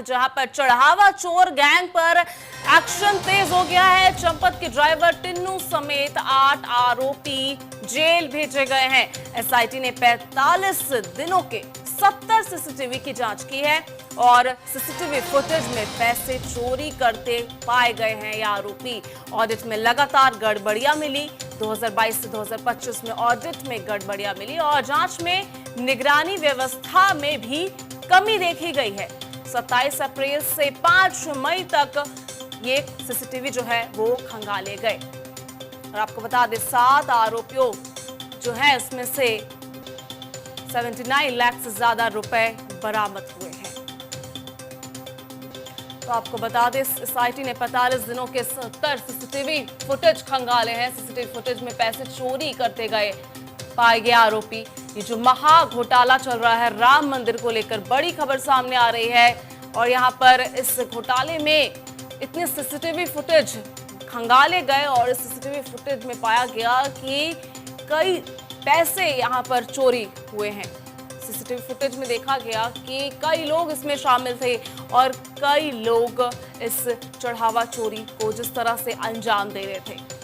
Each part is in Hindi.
जहां पर चढ़ावा चोर गैंग पर एक्शन तेज हो गया है। चंपत के ड्राइवर टिन्नू समेत 8 आरोपी जेल भेजे गए हैं। एसआईटी ने 45 दिनों के 70 सीसीटीवी की जांच की है और सीसीटीवी फुटेज में पैसे चोरी करते पाए गए हैं ये आरोपी। ऑडिट में लगातार गड़बड़ियां मिली। 2022 से 2025 में ऑडिट में गड़बड़ियां मिली और जांच में निगरानी व्यवस्था में भी कमी देखी गई है। 27 अप्रैल से 5 मई तक ये सीसीटीवी जो है वो खंगाले गए और आपको बता दें 7 आरोपियों जो है इसमें से 79 लाख से ज्यादा रुपए बरामद हुए हैं। तो आपको बता दें एसआईटी ने 45 दिनों के 70 सीसीटीवी फुटेज खंगाले हैं। सीसीटीवी फुटेज में पैसे चोरी करते गए पाए गए आरोपी। ये जो महा घोटाला चल रहा है राम मंदिर को लेकर बड़ी खबर सामने आ रही है और यहाँ पर इस घोटाले में इतने सीसीटीवी फुटेज खंगाले गए और इस सीसीटीवी फुटेज में पाया गया कि कई पैसे यहाँ पर चोरी हुए हैं। सीसीटीवी फुटेज में देखा गया कि कई लोग इसमें शामिल थे और कई लोग इस चढ़ावा चोरी को जिस तरह से अंजाम दे रहे थे।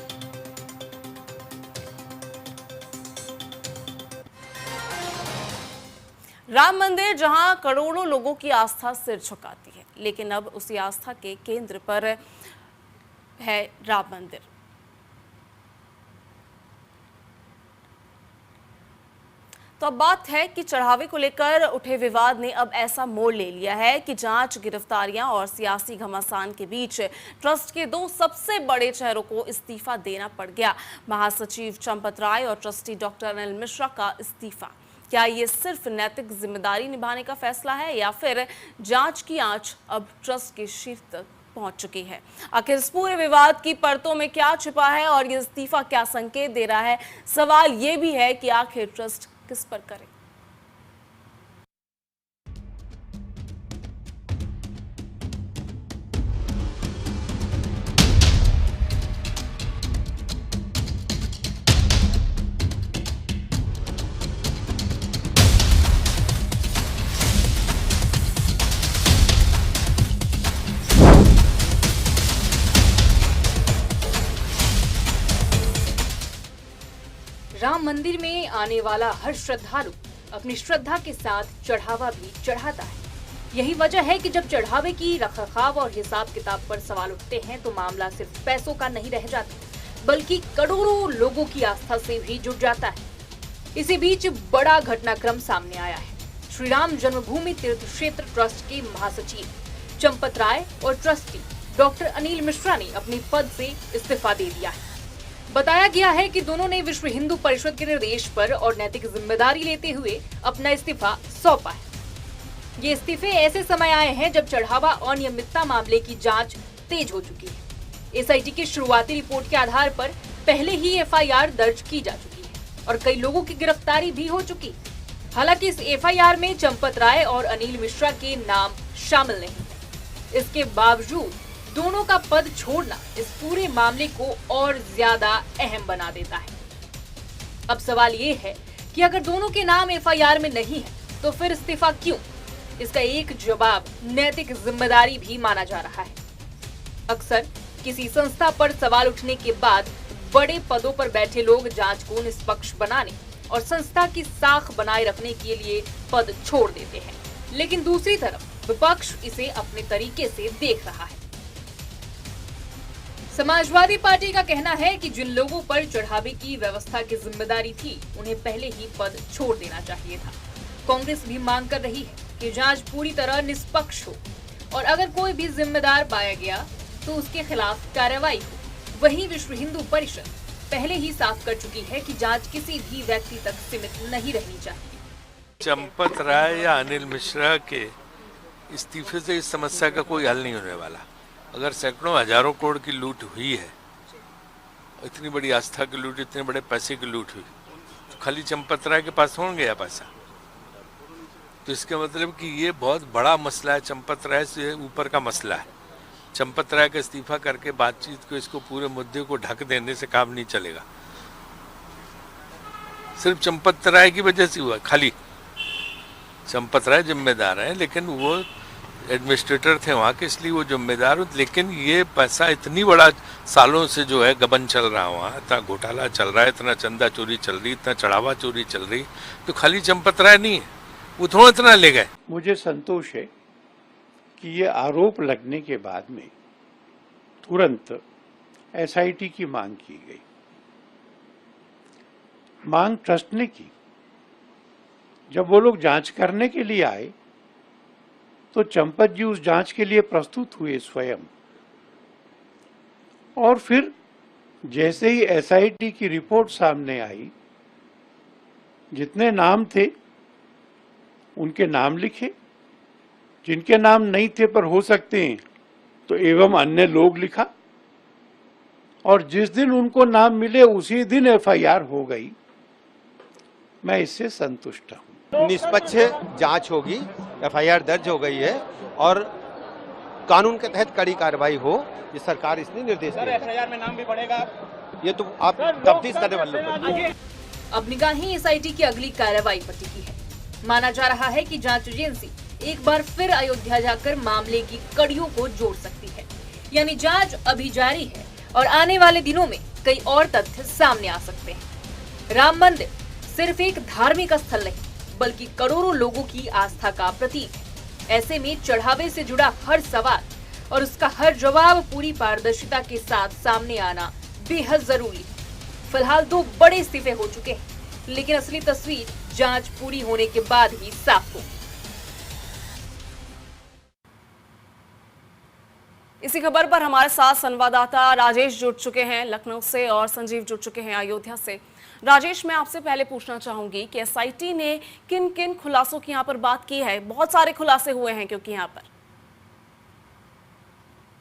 राम मंदिर जहां करोड़ों लोगों की आस्था सिर झुकाती है, लेकिन अब उसी आस्था के केंद्र पर है राम मंदिर। तो अब बात है कि चढ़ावे को लेकर उठे विवाद ने अब ऐसा मोड़ ले लिया है कि जांच, गिरफ्तारियां और सियासी घमासान के बीच ट्रस्ट के 2 सबसे बड़े चेहरों को इस्तीफा देना पड़ गया। महासचिव चंपत राय और ट्रस्टी डॉक्टर अनिल मिश्रा का इस्तीफा। क्या ये सिर्फ नैतिक जिम्मेदारी निभाने का फैसला है या फिर जांच की आंच अब ट्रस्ट के शीर्ष तक पहुंच चुकी है? आखिर इस पूरे विवाद की परतों में क्या छिपा है और ये इस्तीफा क्या संकेत दे रहा है? सवाल ये भी है कि आखिर ट्रस्ट किस पर करे। राम मंदिर में आने वाला हर श्रद्धालु अपनी श्रद्धा के साथ चढ़ावा भी चढ़ाता है। यही वजह है कि जब चढ़ावे की रखरखाव और हिसाब किताब पर सवाल उठते हैं तो मामला सिर्फ पैसों का नहीं रह जाता, बल्कि करोड़ों लोगों की आस्था से भी जुड़ जाता है। इसी बीच बड़ा घटनाक्रम सामने आया है। श्री राम जन्मभूमि तीर्थ क्षेत्र ट्रस्ट के महासचिव चंपत राय और ट्रस्टी डॉक्टर अनिल मिश्रा ने अपने पद से इस्तीफा दे दिया है। बताया गया है कि दोनों ने विश्व हिंदू परिषद के निर्देश पर और नैतिक जिम्मेदारी लेते हुए अपना इस्तीफा सौंपा है। ये इस्तीफे ऐसे समय आए हैं जब चढ़ावा अनियमितता मामले की जांच तेज हो चुकी है। एसआईटी की शुरुआती रिपोर्ट के आधार पर पहले ही एफआईआर दर्ज की जा चुकी है और कई लोगों की गिरफ्तारी भी हो चुकी है। हालांकि इस एफआईआर में चंपत राय और अनिल मिश्रा के नाम शामिल नहीं है। इसके बावजूद दोनों का पद छोड़ना इस पूरे मामले को और ज्यादा अहम बना देता है। अब सवाल ये है कि अगर दोनों के नाम एफआईआर में नहीं है तो फिर इस्तीफा क्यों? इसका एक जवाब नैतिक जिम्मेदारी भी माना जा रहा है। अक्सर किसी संस्था पर सवाल उठने के बाद बड़े पदों पर बैठे लोग जांच को निष्पक्ष बनाने और संस्था की साख बनाए रखने के लिए पद छोड़ देते हैं, लेकिन दूसरी तरफ विपक्ष इसे अपने तरीके से देख रहा है। समाजवादी पार्टी का कहना है कि जिन लोगों पर चढ़ावे की व्यवस्था की जिम्मेदारी थी उन्हें पहले ही पद छोड़ देना चाहिए था। कांग्रेस भी मांग कर रही है कि जांच पूरी तरह निष्पक्ष हो और अगर कोई भी जिम्मेदार पाया गया तो उसके खिलाफ कार्रवाई हो। वहीं विश्व हिंदू परिषद पहले ही साफ कर चुकी है कि जांच किसी भी व्यक्ति तक सीमित नहीं रहनी चाहिए। चंपत राय या अनिल मिश्रा के इस्तीफे से इस समस्या का कोई हल नहीं होने वाला। अगर सैकड़ों हजारों करोड़ की लूट हुई है, इतनी बड़ी आस्था की लूट, इतने बड़े पैसे की लूट हुई, तो खाली चंपत राय के पास हो गया पैसा? तो इसका मतलब कि ये बहुत बड़ा मसला है, चंपत राय से ऊपर का मसला है। चंपत राय का इस्तीफा करके बातचीत को, इसको पूरे मुद्दे को ढक देने से काम नहीं चलेगा। सिर्फ चंपत राय की वजह से हुआ, खाली चंपत राय जिम्मेदार है, लेकिन वो एडमिनिस्ट्रेटर थे वहाँ के, इसलिए वो जिम्मेदार हो। लेकिन ये पैसा इतनी बड़ा सालों से जो है गबन चल रहा है वहाँ, इतना घोटाला चल रहा है, इतना चंदा चोरी चल रही, इतना चढ़ावा चोरी चल रही, तो खाली चंपत राय नहीं है, वो थोड़ा इतना ले गए। मुझे संतोष है कि ये आरोप लगने के बाद में तुरंत एसआईटी की मांग की गई। मांग ट्रस्ट ने की। जब वो लोग जांच करने के लिए आए तो चंपत जी उस जांच के लिए प्रस्तुत हुए स्वयं, और फिर जैसे ही एसआईटी की रिपोर्ट सामने आई, जितने नाम थे उनके नाम लिखे, जिनके नाम नहीं थे पर हो सकते हैं तो एवं अन्य लोग लिखा, और जिस दिन उनको नाम मिले उसी दिन एफआईआर हो गई। मैं इससे संतुष्ट हूं। निष्पक्ष जांच होगी, एफआईआर दर्ज हो गई है और कानून के तहत कड़ी कार्रवाई हो, ये सरकार इसने निर्देश दिया। एफआईआर में नाम भी पड़ेगा, ये तो आप तफ्तीश करने वाले लोग। अब निगाहें एसआईटी की अगली कार्रवाई पर टिकी है। माना जा रहा है कि जांच एजेंसी एक बार फिर अयोध्या जाकर मामले की कड़ियों को जोड़ सकती है। यानी जांच अभी जारी है और आने वाले दिनों में कई और तथ्य सामने आ सकते हैं। राम मंदिर सिर्फ एक धार्मिक स्थल नहीं बल्कि करोड़ों लोगों की आस्था का प्रतीक है। ऐसे में चढ़ावे से जुड़ा हर सवाल और उसका हर जवाब पूरी पारदर्शिता के साथ सामने आना बेहद जरूरी है। फिलहाल 2 बड़े इस्तीफे हो चुके हैं, लेकिन असली तस्वीर जांच पूरी होने के बाद ही साफ होगी। इसी खबर पर हमारे साथ संवाददाता राजेश जुड़ चुके हैं लखनऊ से और संजीव जुड़ चुके हैं अयोध्या से। राजेश, मैं आपसे पहले पूछना चाहूंगी कि एसआईटी ने किन किन खुलासों की यहाँ पर बात की है? बहुत सारे खुलासे हुए हैं क्योंकि यहाँ पर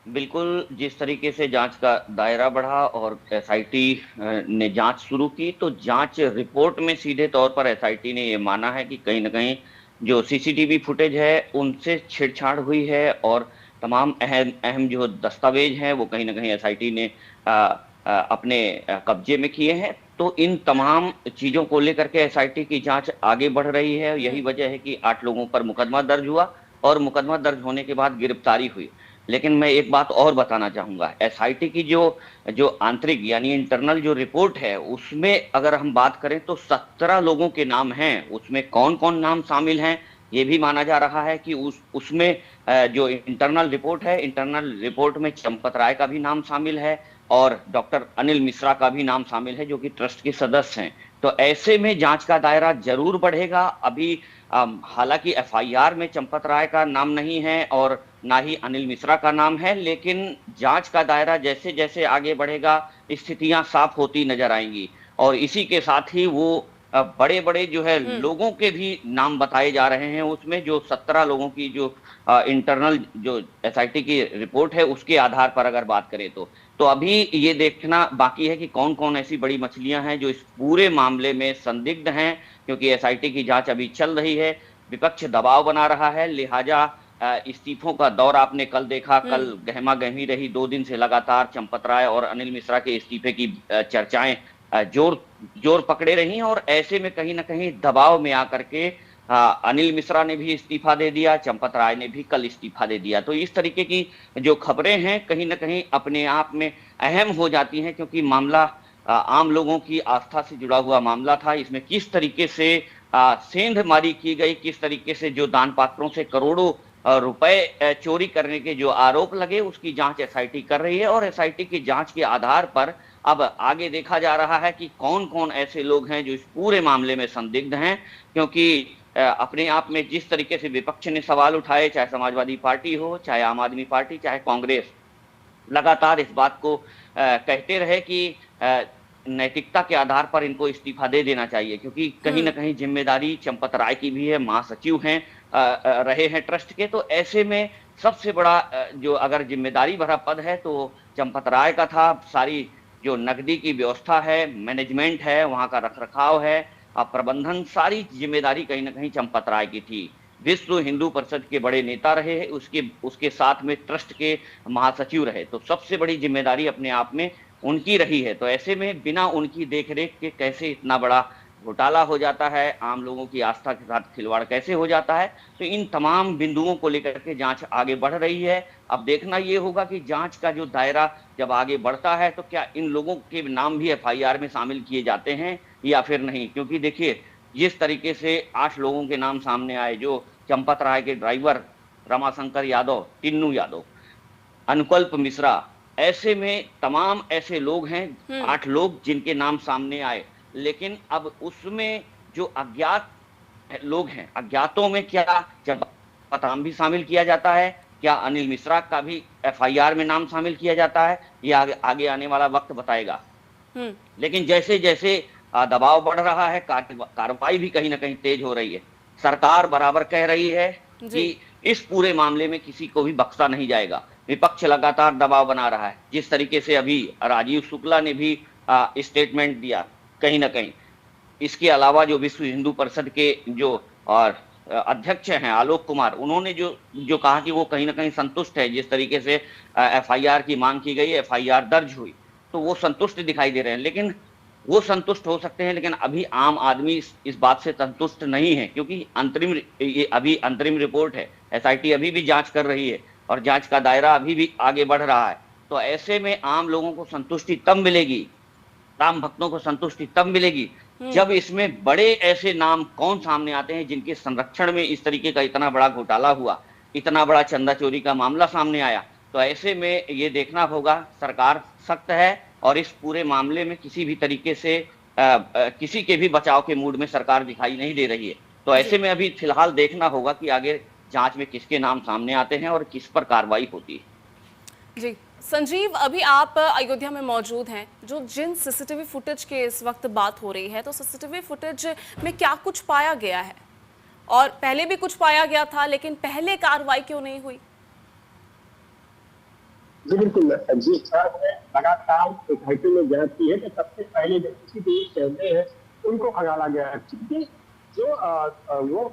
बिल्कुल जिस तरीके से जांच का दायरा बढ़ा और एसआईटी ने जांच शुरू की, तो जांच रिपोर्ट में सीधे तौर पर एसआईटी ने ये माना है कि कहीं ना कहीं जो सीसीटीवी फुटेज है उनसे छेड़छाड़ हुई है और तमाम अहम जो दस्तावेज हैं वो कहीं ना कहीं एसआईटी ने अपने कब्जे में किए हैं। तो इन तमाम चीजों को लेकर के एसआईटी की जांच आगे बढ़ रही है। यही वजह है कि 8 लोगों पर मुकदमा दर्ज हुआ और मुकदमा दर्ज होने के बाद गिरफ्तारी हुई। लेकिन मैं एक बात और बताना चाहूंगा, एसआईटी की जो आंतरिक यानी इंटरनल जो रिपोर्ट है उसमें अगर हम बात करें तो 17 लोगों के नाम हैं। उसमें कौन कौन नाम शामिल हैं ये भी माना जा रहा है कि उसमें जो इंटरनल रिपोर्ट है, इंटरनल रिपोर्ट में चंपत राय का भी नाम शामिल है और डॉक्टर अनिल मिश्रा का भी नाम शामिल है जो कि ट्रस्ट के सदस्य हैं। तो ऐसे में जांच का दायरा जरूर बढ़ेगा। अभी हालांकि एफआईआर में चंपत राय का नाम नहीं है और ना ही अनिल मिश्रा का नाम है, लेकिन जांच का दायरा जैसे जैसे आगे बढ़ेगा स्थितियां साफ होती नजर आएंगी और इसी के साथ ही वो बड़े बड़े जो है लोगों के भी नाम बताए जा रहे हैं। उसमें जो 17 लोगों की जो इंटरनल जो एसआईटी की रिपोर्ट है उसके आधार पर अगर बात करें तो अभी ये देखना बाकी है कि कौन कौन ऐसी बड़ी मछलियां हैं जो इस पूरे मामले में संदिग्ध हैं, क्योंकि एसआईटी की जांच अभी चल रही है। विपक्ष दबाव बना रहा है, लिहाजा इस्तीफों का दौर आपने कल देखा, कल गहमा गहमी रही। 2 दिन से लगातार चंपत राय और अनिल मिश्रा के इस्तीफे की चर्चाएं जोर पकड़े रही और ऐसे में कहीं ना कहीं दबाव में आकर के अनिल मिश्रा ने भी इस्तीफा दे दिया, चंपत राय ने भी कल इस्तीफा दे दिया। तो इस तरीके की जो खबरें हैं कहीं ना कहीं अपने आप में अहम हो जाती हैं, क्योंकि मामला आम लोगों की आस्था से जुड़ा हुआ मामला था। इसमें किस तरीके से सेंधमारी की गई, किस तरीके से जो दान पात्रों से करोड़ों रुपए चोरी करने के जो आरोप लगे उसकी जांच एसआईटी कर रही है और एसआईटी की जांच के आधार पर अब आगे देखा जा रहा है कि कौन कौन ऐसे लोग हैं जो इस पूरे मामले में संदिग्ध हैं। क्योंकि अपने आप में जिस तरीके से विपक्ष ने सवाल उठाए, चाहे समाजवादी पार्टी हो, चाहे आम आदमी पार्टी, चाहे कांग्रेस, लगातार इस बात को कहते रहे कि नैतिकता के आधार पर इनको इस्तीफा दे देना चाहिए, क्योंकि कहीं ना कहीं जिम्मेदारी चंपत राय की भी है, महासचिव हैं रहे हैं ट्रस्ट के। तो ऐसे में सबसे बड़ा जो अगर जिम्मेदारी भरा पद है तो चंपत राय का था। सारी जो नकदी की व्यवस्था है, मैनेजमेंट है, वहां का रखरखाव है, प्रबंधन, सारी जिम्मेदारी कहीं ना कहीं चंपत राय की थी। विश्व हिंदू परिषद के बड़े नेता रहे, उसके साथ में ट्रस्ट के महासचिव रहे, तो सबसे बड़ी जिम्मेदारी अपने आप में उनकी रही है। तो ऐसे में बिना उनकी देखरेख के कैसे इतना बड़ा घोटाला हो जाता है, आम लोगों की आस्था के साथ खिलवाड़ कैसे हो जाता है। तो इन तमाम बिंदुओं को लेकर के जांच आगे बढ़ रही है। अब देखना ये होगा कि जांच का जो दायरा जब आगे बढ़ता है तो क्या इन लोगों के नाम भी एफआईआर में शामिल किए जाते हैं या फिर नहीं। क्योंकि देखिए, जिस तरीके से 8 लोगों के नाम सामने आए, जो चंपत राय के ड्राइवर रमाशंकर यादव, टिन्नू यादव, अनुकल्प मिश्रा, ऐसे में तमाम ऐसे लोग हैं, 8 लोग जिनके नाम सामने आए। लेकिन अब उसमें जो अज्ञात लोग हैं, अज्ञातों में क्या चंपत राम भी शामिल किया जाता है, क्या अनिल मिश्रा का भी एफआईआर में नाम शामिल किया जाता है, ये आगे आने वाला वक्त बताएगा। लेकिन जैसे जैसे दबाव बढ़ रहा है, कार्रवाई भी कहीं ना कहीं तेज हो रही है। सरकार बराबर कह रही है कि इस पूरे मामले में किसी को भी बख्शा नहीं जाएगा। विपक्ष लगातार दबाव बना रहा है। जिस तरीके से अभी राजीव शुक्ला ने भी स्टेटमेंट दिया, कहीं ना कहीं इसके अलावा जो विश्व हिंदू परिषद के जो और अध्यक्ष हैं आलोक कुमार, उन्होंने जो कहा कि वो कहीं ना कहीं संतुष्ट है जिस तरीके से एफआईआर की मांग की गई, एफआईआर दर्ज हुई, तो वो संतुष्ट दिखाई दे रहे हैं। लेकिन वो संतुष्ट हो सकते हैं, लेकिन अभी आम आदमी इस बात से संतुष्ट नहीं है, क्योंकि ये अभी अंतरिम रिपोर्ट है। एसआईटी अभी भी जांच कर रही है और जांच का दायरा अभी भी आगे बढ़ रहा है। तो ऐसे में आम लोगों को संतुष्टि तब मिलेगी, राम भक्तों को संतुष्टि तब मिलेगी जब इसमें बड़े ऐसे नाम कौन सामने आते हैं जिनके संरक्षण में इस तरीके का इतना बड़ा घोटाला हुआ, इतना बड़ा चंदा चोरी का मामला सामने आया। तो ऐसे में ये देखना होगा, सरकार सख्त है और इस पूरे मामले में किसी भी तरीके से किसी के भी बचाव के मूड में सरकार दिखाई नहीं दे रही है। तो ऐसे में अभी फिलहाल देखना होगा कि आगे जांच में किसके नाम सामने आते हैं और किस पर कार्रवाई होती है। जी संजीव, अभी आप अयोध्या में मौजूद हैं। जिन सीसीटीवी फुटेज की इस वक्त बात हो रही है, तो सीसीटीवी फुटेज में क्या कुछ पाया गया है? और पहले भी कुछ पाया गया था, लेकिन पहले कार्रवाई क्यों नहीं हुई? जी बिल्कुल, जिस तरह से लगातार सोसाइटी में जांच की है कि सबसे पहले जो सीसीटीवी कैमरे हैं उनको खंगाला गया है। क्योंकि जो वो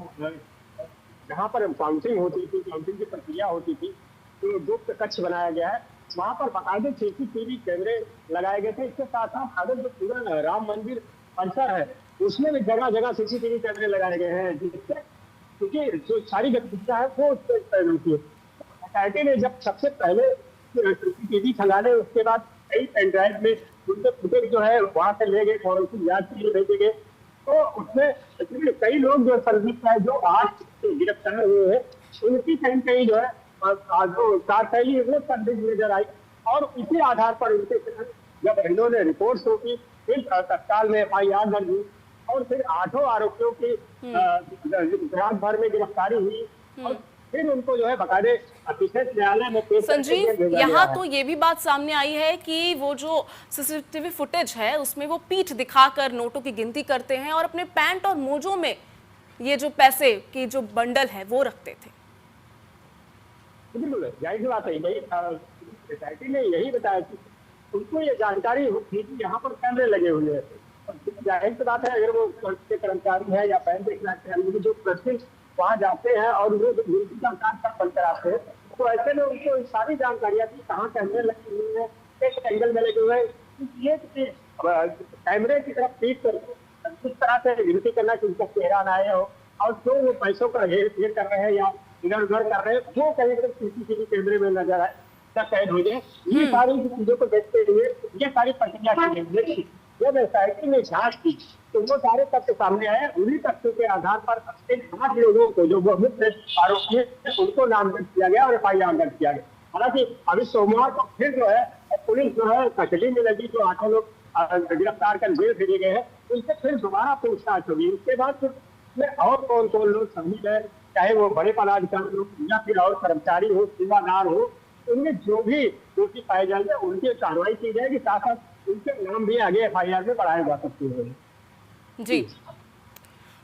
जहाँ पर काउंटिंग होती थी, काउंटिंग की प्रक्रिया होती थी, तो गुप्त कक्ष बनाया गया है, वहाँ पर बाकायदे सीसीटीवी कैमरे लगाए गए थे। इसके साथ साथ अगर जो पूरा राम मंदिर परिसर है उसमें भी जगह जगह सीसीटीवी कैमरे लगाए गए हैं, जिससे क्योंकि जो सारी गतिविधियां है वो होती है। सोसाइटी ने जब सबसे पहले सीसीटीवी खंगाले, उसके बाद कई पेन ड्राइव में उनके फुटेज जो है वहाँ से ले गए और उनकी जांच के लिए भेजे गए। तो उसमें कई लोग जो संदिग्ध है, जो आज गिरफ्तार हुए हैं, उनकी कहीं कहीं जो है जो कार्यशैली वो संदिग्ध नजर आई और इसी आधार पर उनके जब इन्होंने रिपोर्ट होगी, फिर तत्काल में एफआईआर दर्ज हुई और फिर 8 आरोपियों की रात भर में गिरफ्तारी हुई और फिर उनको जो है बकायदे विशेष न्यायालय में पेश। संजीव, यहाँ तो ये भी बात सामने आई है कि वो जो सीसीटीवी फुटेज है उसमें वो पीठ दिखाकर नोटों की गिनती करते हैं और अपने पैंट और मोजों में ये जो पैसे की जो बंडल है वो रखते थे। बिल्कुल जाहिर सी बात है, सोसाइटी ने यही बताया कि उनको ये जानकारी थी कि यहाँ पर कैमरे लगे हुए हैं। जाहिर सी बात है, अगर वो कर्मचारी है या बैंक के कर्मचारी जो प्रतिदिन वहाँ जाते हैं और वो गिनती का काम बंद कराते हैं, तो ऐसे में उनको सारी जानकारियाँ थी, कहाँ कैमरे लगे हुए हैं, किस एंगल में लगे हुए हैं, ये कैमरे की तरफ पीट कर किस तरह से गिनती करना कि उनका चेहरा ना आया हो और जो वो पैसों का हेर फेर कर रहे हैं या इधर उधर कर रहे हैं, वो कहीं सीसीटीवी कैमरे में नजर आए, कैद हो जाए। ये सारी चीजों को देखते हुए ये सारी प्रक्रिया की गई। जब एसआईटी ने जांच की तो वो सारे तथ्य सामने आए। उन्हीं तथ्यों के आधार पर 8 लोगों को जो मुख्य आरोपी है उनको नामजद किया गया और एफआईआर दर्ज किया गया। हालांकि अभी सोमवार को फिर जो है पुलिस जो है कस्टडी में लगी, जो 8 लोग गिरफ्तार कर जेल भेजे गए हैं, उनसे फिर दोबारा पूछताछ होगी। उसके बाद फिर और कौन कौन लोग शामिल है, चाहे वो बड़े पदाधिकारी हो या फिर और कर्मचारी हो, सेवादार हो, उनमें जो भी दोषी पाए जाएंगे उनकी कार्रवाई की जाएगी, साथ साथ उनके नाम भी आगे एफआईआर में बढ़ाए जा सकते हैं। जी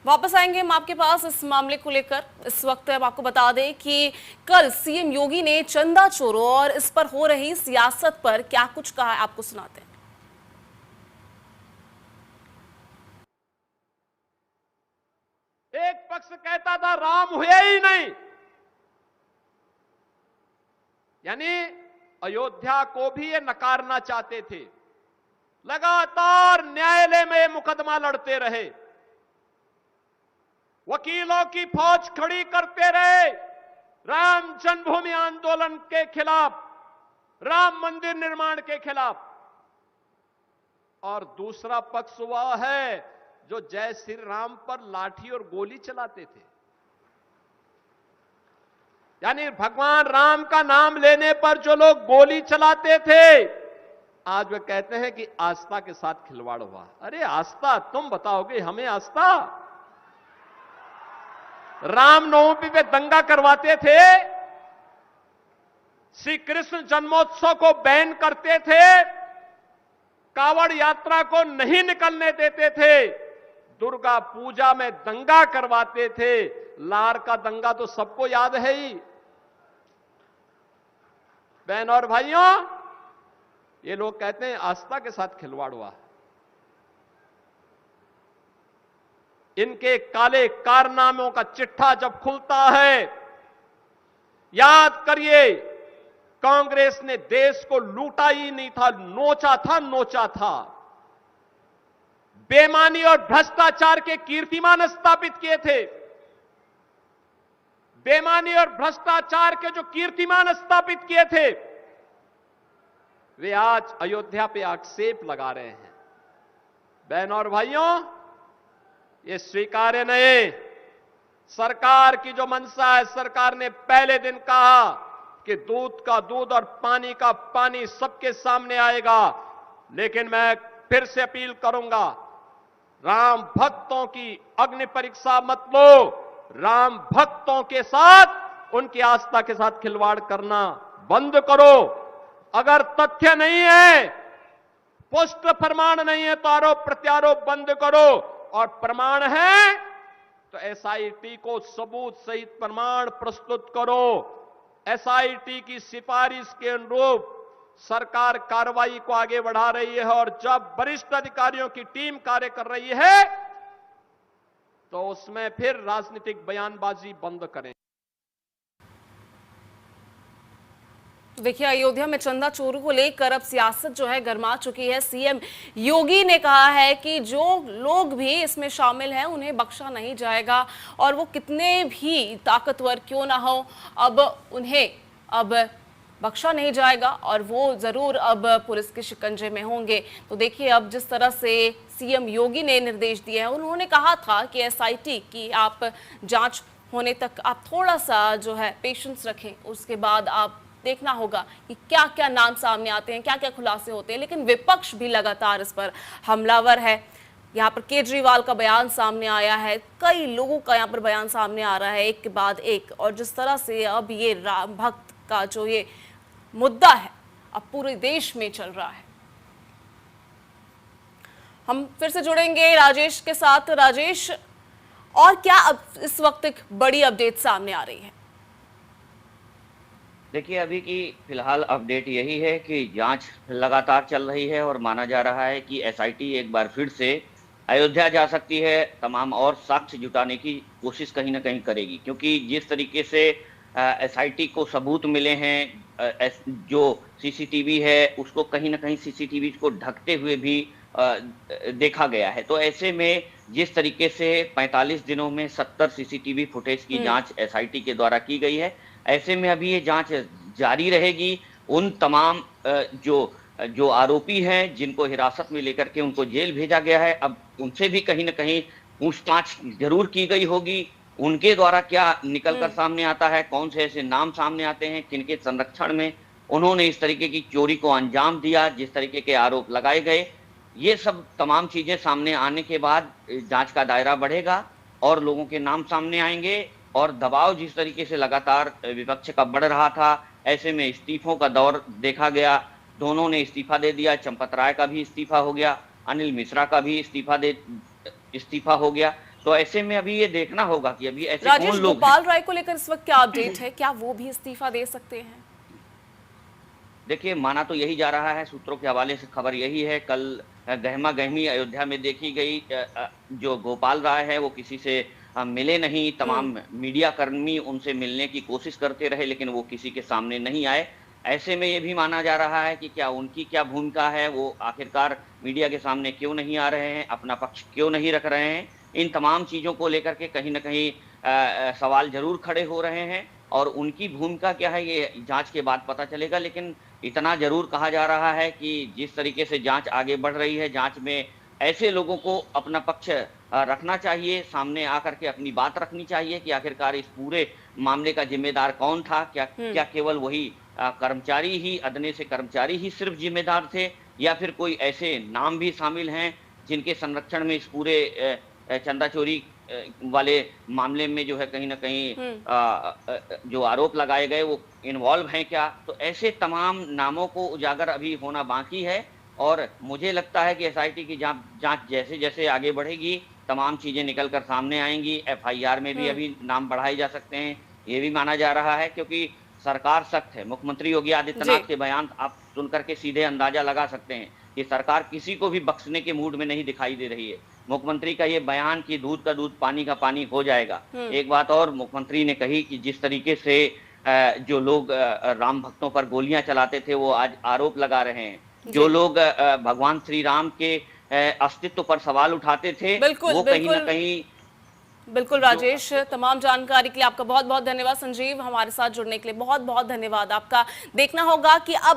वापस आएंगे हम आपके पास इस मामले को लेकर। इस वक्त अब आपको बता दें कि कल सीएम योगी ने चंदा चोरों और इस पर हो रही सियासत पर क्या कुछ कहा है, आपको सुनाते हैं। एक पक्ष कहता था राम हुए ही नहीं, यानी अयोध्या को भी ये नकारना चाहते थे। लगातार न्यायालय में मुकदमा लड़ते रहे, वकीलों की फौज खड़ी करते रहे राम जन्मभूमि आंदोलन के खिलाफ, राम मंदिर निर्माण के खिलाफ। और दूसरा पक्ष वह है जो जय श्री राम पर लाठी और गोली चलाते थे। यानी भगवान राम का नाम लेने पर जो लोग गोली चलाते थे, आज वे कहते हैं कि आस्था के साथ खिलवाड़ हुआ। अरे आस्था तुम बताओगे हमें आस्था? रामनवमी पे दंगा करवाते थे, श्री कृष्ण जन्मोत्सव को बैन करते थे, कावड़ यात्रा को नहीं निकलने देते थे, दुर्गा पूजा में दंगा करवाते थे। लार का दंगा तो सबको याद है ही। बहन और भाइयों, ये लोग कहते हैं आस्था के साथ खिलवाड़ हुआ। इनके काले कारनामों का चिट्ठा जब खुलता है, याद करिए कांग्रेस ने देश को लूटा ही नहीं था, नोचा था। बेईमानी और भ्रष्टाचार के कीर्तिमान स्थापित किए थे। बेईमानी और भ्रष्टाचार के जो कीर्तिमान स्थापित किए थे, वे आज अयोध्या पे आक्षेप लगा रहे हैं। बहन और भाइयों, ये स्वीकार्य नहीं। सरकार की जो मंशा है, सरकार ने पहले दिन कहा कि दूध का दूध और पानी का पानी सबके सामने आएगा, लेकिन मैं फिर से अपील करूंगा, राम भक्तों की अग्नि परीक्षा मत लो। राम भक्तों के साथ, उनकी आस्था के साथ खिलवाड़ करना बंद करो। अगर तथ्य नहीं है, पुष्ट प्रमाण नहीं है, तो आरोप प्रत्यारोप बंद करो, और प्रमाण है तो एसआईटी को सबूत सहित प्रमाण प्रस्तुत करो। एसआईटी की सिफारिश के अनुरूप सरकार कार्रवाई को आगे बढ़ा रही है, और जब वरिष्ठ अधिकारियों की टीम कार्य कर रही है तो उसमें फिर राजनीतिक बयानबाजी बंद करें। देखिए, अयोध्या में चंदा चोरी को लेकर अब सियासत जो है गरमा चुकी है। सीएम योगी ने कहा है कि जो लोग भी इसमें शामिल हैं उन्हें बख्शा नहीं जाएगा, और वो कितने भी ताकतवर क्यों ना हो, अब उन्हें अब बख्शा नहीं जाएगा, और वो जरूर अब पुलिस के शिकंजे में होंगे। तो देखिए, अब जिस तरह से सीएम योगी ने निर्देश दिए हैं, उन्होंने कहा था कि एसआईटी की आप जांच होने तक आप थोड़ा सा जो है पेशेंस रखें, उसके बाद आप देखना होगा कि क्या क्या नाम सामने आते हैं, क्या क्या खुलासे होते हैं। लेकिन विपक्ष भी लगातार इस पर हमलावर है। यहाँ पर केजरीवाल का बयान सामने आया है, कई लोगों का यहाँ पर बयान सामने आ रहा है एक के बाद एक, और जिस तरह से अब ये राम भक्त का जो ये मुद्दा है अब पूरे देश में चल रहा है। हम फिर से जुड़ेंगे राजेश के साथ। राजेश, और क्या अब इस वक्त एक बड़ी अपडेट सामने आ रही है? देखिए, अभी की फिलहाल अपडेट यही है कि जांच लगातार चल रही है, और माना जा रहा है कि एसआईटी एक बार फिर से अयोध्या जा सकती है, तमाम और साक्ष्य जुटाने की कोशिश कहीं ना कहीं करेगी। क्योंकि जिस तरीके से एसआईटी को सबूत मिले हैं, जो सीसीटीवी है उसको कहीं ना कहीं सीसीटीवी को ढकते हुए भी देखा गया है। तो ऐसे में जिस तरीके से 45 दिनों में 70 सीसीटीवी फुटेज की जांच एसआईटी के द्वारा की गई है, ऐसे में अभी ये जांच जारी रहेगी। उन तमाम जो आरोपी हैं, जिनको हिरासत में लेकर के उनको जेल भेजा गया है, अब उनसे भी कहीं ना कहीं पूछताछ जरूर की गई होगी। उनके द्वारा क्या निकलकर सामने आता है, कौन से ऐसे नाम सामने आते हैं किनके संरक्षण में उन्होंने इस तरीके की चोरी को अंजाम दिया, जिस तरीके के आरोप लगाए गए, ये सब तमाम चीजें सामने आने के बाद जांच का दायरा बढ़ेगा और लोगों के नाम सामने आएंगे। और दबाव जिस तरीके से लगातार विपक्ष का बढ़ रहा था, ऐसे में इस्तीफों का दौर देखा गया। दोनों ने इस्तीफा दे दिया, चंपत राय का भी इस्तीफा हो गया, अनिल मिश्रा का भी इस्तीफा हो गया। तो ऐसे में अभी ये देखना होगा कि अभी ऐसे कौन लोग। गोपाल राय को लेकर इस वक्त क्या अपडेट है, क्या वो भी इस्तीफा दे सकते हैं? देखिए, माना तो यही जा रहा है, सूत्रों के हवाले से खबर यही है। कल गहमा गहमी अयोध्या में देखी गई। जो गोपाल राय है वो किसी से मिले नहीं, तमाम मीडिया कर्मी उनसे मिलने की कोशिश करते रहे, लेकिन वो किसी के सामने नहीं आए। ऐसे में ये भी माना जा रहा है कि क्या उनकी क्या भूमिका है, वो आखिरकार मीडिया के सामने क्यों नहीं आ रहे हैं, अपना पक्ष क्यों नहीं रख रहे हैं। इन तमाम चीजों को लेकर के कहीं ना कहीं सवाल जरूर खड़े हो रहे हैं और उनकी भूमिका क्या है ये जांच के बाद पता चलेगा। लेकिन इतना जरूर कहा जा रहा है कि जिस तरीके से जांच आगे बढ़ रही है, जांच में ऐसे लोगों को अपना पक्ष रखना चाहिए, सामने आकर के अपनी बात रखनी चाहिए कि आखिरकार इस पूरे मामले का जिम्मेदार कौन था। क्या केवल वही कर्मचारी ही, अदने से कर्मचारी ही सिर्फ जिम्मेदार थे, या फिर कोई ऐसे नाम भी शामिल हैं जिनके संरक्षण में इस पूरे चंदा चोरी वाले मामले में जो है कहीं ना कहीं जो आरोप लगाए गए वो इन्वॉल्व हैं क्या। तो ऐसे तमाम नामों को उजागर अभी होना बाकी है और मुझे लगता है कि एसआईटी की जांच जैसे जैसे आगे बढ़ेगी तमाम चीजें निकल कर सामने आएंगी। एफआईआर में भी अभी नाम बढ़ाए जा सकते हैं, ये भी माना जा रहा है, क्योंकि सरकार सख्त है। मुख्यमंत्री योगी आदित्यनाथ के बयान आप सुनकर के सीधे अंदाजा लगा सकते हैं कि सरकार किसी को भी बख्शने के मूड में नहीं दिखाई दे रही है। मुख्यमंत्री का ये बयान कि दूध का दूध पानी का पानी हो जाएगा। एक बात और मुख्यमंत्री ने कही कि जिस तरीके से जो लोग राम भक्तों पर गोलियां चलाते थे वो आज आरोप लगा रहे हैं, जो लोग भगवान श्री राम के अस्तित्व पर सवाल उठाते थे वो कहीं ना कहीं। बिल्कुल राजेश, तमाम जानकारी के लिए आपका बहुत बहुत धन्यवाद। संजीव, हमारे साथ जुड़ने के लिए बहुत बहुत धन्यवाद आपका। देखना होगा कि अब